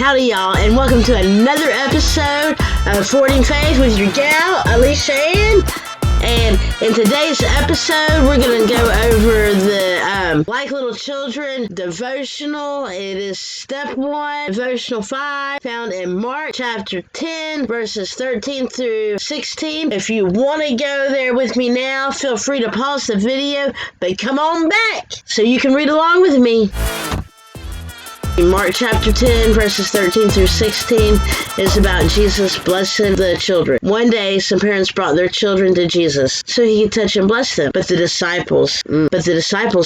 Howdy, y'all, and welcome to another episode of Forwarding Faith with your gal, Alicia Ann. And in today's episode, we're going to go over the Like Little Children devotional. It is step 1, devotional 5, found in Mark chapter 10, verses 13 through 16. If you want to go there with me now, feel free to pause the video, but come on back so you can read along with me. Mark chapter 10, verses 13 through 16 is about Jesus blessing the children. One day, some parents brought their children to Jesus so he could touch and bless them. But the disciples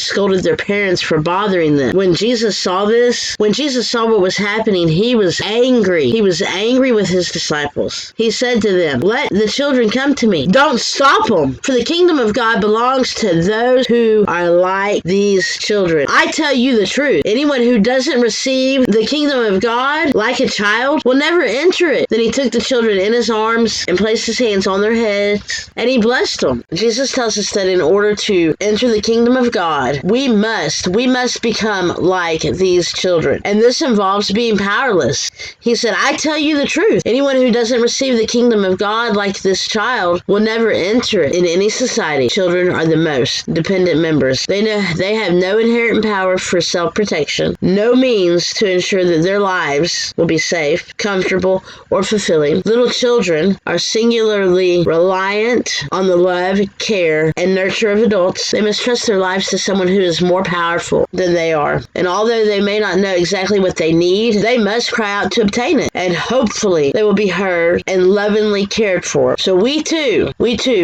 scolded their parents for bothering them. When Jesus saw what was happening, he was angry. He was angry with his disciples. He said to them, "Let the children come to me. Don't stop them, for the kingdom of God belongs to those who are like these children. I tell you the truth. Anyone who doesn't receive the kingdom of God like a child will never enter it." Then he took the children in his arms and placed his hands on their heads, and he blessed them. Jesus tells us that in order to enter the kingdom of God, we must become like these children. And this involves being powerless. He said, "I tell you the truth. Anyone who doesn't receive the kingdom of God like this child will never enter it." In any society, children are the most dependent members. They have no inherent power for self-protection, no means to ensure that their lives will be safe, comfortable, or fulfilling. Little children are singularly reliant on the love, care, and nurture of adults. They must trust their lives to someone who is more powerful than they are. And although they may not know exactly what they need, they must cry out to obtain it. And hopefully they will be heard and lovingly cared for. So we too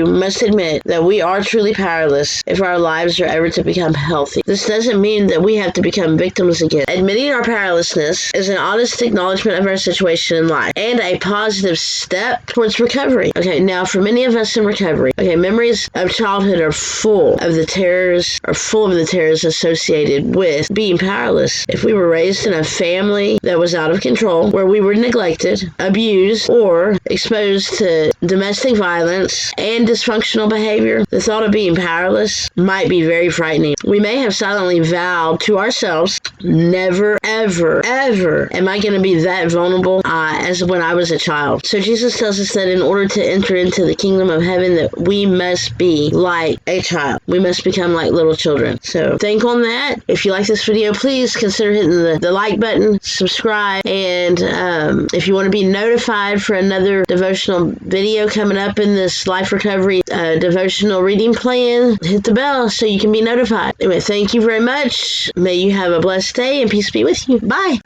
must admit that we are truly powerless if our lives are ever to become healthy. This doesn't mean that we have to become victims again. Admitting our powerlessness is an honest acknowledgement of our situation in life and a positive step towards recovery. Okay, now for many of us in recovery, memories of childhood are full of the terrors associated with being powerless. If we were raised in a family that was out of control, where we were neglected, abused, or exposed to domestic violence and dysfunctional behavior, the thought of being powerless might be very frightening. We may have silently vowed to ourselves, never, ever am I going to be that vulnerable as when I was a child. So Jesus tells us that in order to enter into the kingdom of heaven, that we must be like a child. We must become like little children. So think on that. If you like this video, please consider hitting the like button, subscribe, and if you want to be notified for another devotional video coming up in this Life Recovery devotional reading plan, hit the bell so you can be notified. Anyway, thank you very much. May you have a blessed day and peace be with you. Bye.